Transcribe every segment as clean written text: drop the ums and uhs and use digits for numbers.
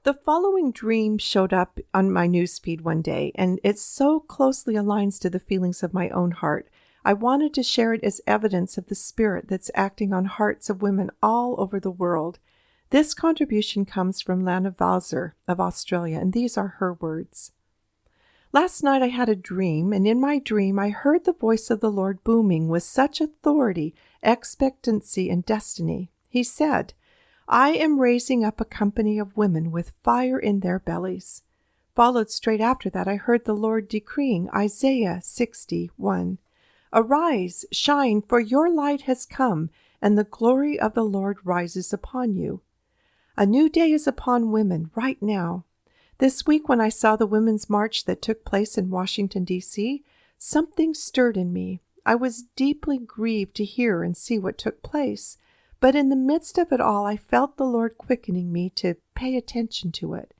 The following dream showed up on my newsfeed one day, and it so closely aligns to the feelings of my own heart. I wanted to share it as evidence of the Spirit that's acting on hearts of women all over the world. This contribution comes from Lana Valzer of Australia, and these are her words. Last night I had a dream, and in my dream I heard the voice of the Lord booming with such authority, expectancy, and destiny. He said, "I am raising up a company of women with fire in their bellies." Followed straight after that, I heard the Lord decreeing Isaiah 60:1. "Arise, shine, for your light has come, and the glory of the Lord rises upon you." A new day is upon women right now. This week when I saw the Women's March that took place in Washington, D.C., something stirred in me. I was deeply grieved to hear and see what took place, but in the midst of it all, I felt the Lord quickening me to pay attention to it.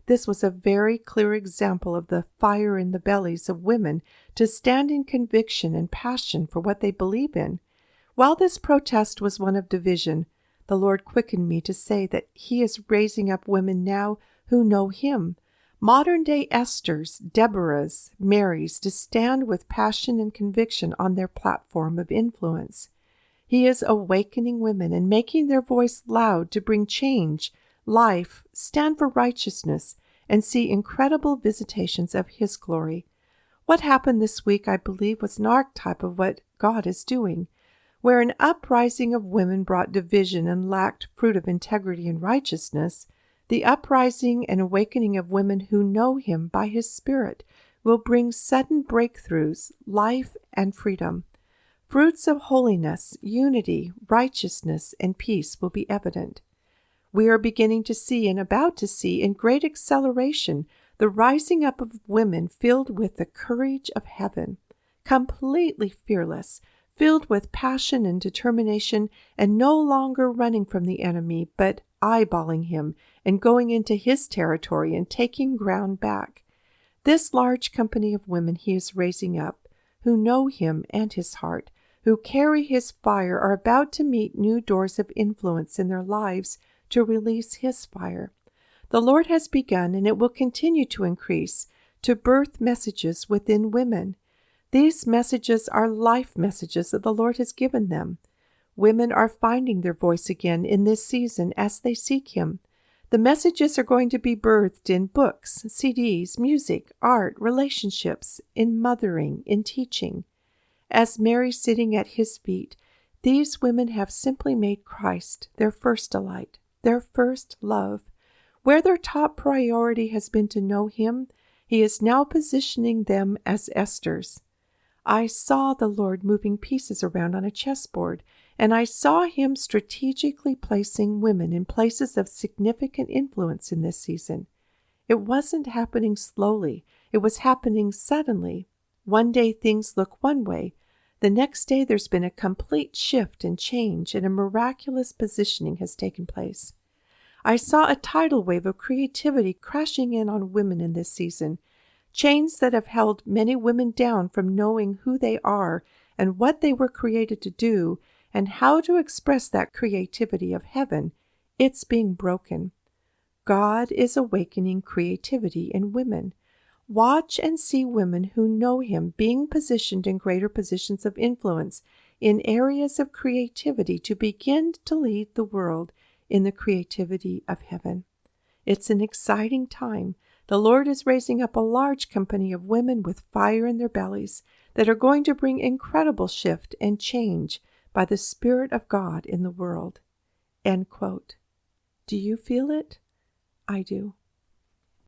This was a very clear example of the fire in the bellies of women to stand in conviction and passion for what they believe in. While this protest was one of division, the Lord quickened me to say that He is raising up women now who know Him, modern-day Esthers, Deborahs, Marys, to stand with passion and conviction on their platform of influence. He is awakening women and making their voice loud to bring change, life, stand for righteousness, and see incredible visitations of His glory. What happened this week, I believe, was an archetype of what God is doing. Where an uprising of women brought division and lacked fruit of integrity and righteousness, the uprising and awakening of women who know Him by His Spirit will bring sudden breakthroughs, life, and freedom. Fruits of holiness, unity, righteousness, and peace will be evident. We are beginning to see and about to see in great acceleration the rising up of women filled with the courage of heaven, completely fearless, filled with passion and determination, and no longer running from the enemy, but eyeballing him and going into his territory and taking ground back. This large company of women He is raising up, who know Him and His heart, who carry His fire, are about to meet new doors of influence in their lives to release His fire. The Lord has begun, and it will continue to increase, to birth messages within women. These messages are life messages that the Lord has given them. Women are finding their voice again in this season as they seek Him. The messages are going to be birthed in books, CDs, music, art, relationships, in mothering, in teaching. As Mary sitting at His feet, these women have simply made Christ their first delight, their first love. Where their top priority has been to know Him, He is now positioning them as Esthers. I saw the Lord moving pieces around on a chessboard, and I saw Him strategically placing women in places of significant influence in this season. It wasn't happening slowly. It was happening suddenly. One day things look one way. The next day there's been a complete shift and change, and a miraculous positioning has taken place. I saw a tidal wave of creativity crashing in on women in this season. Chains that have held many women down from knowing who they are and what they were created to do and how to express that creativity of heaven, it's being broken. God is awakening creativity in women. Watch and see women who know Him being positioned in greater positions of influence in areas of creativity to begin to lead the world in the creativity of heaven. It's an exciting time. The Lord is raising up a large company of women with fire in their bellies that are going to bring incredible shift and change by the Spirit of God in the world. End quote. Do you feel it? I do.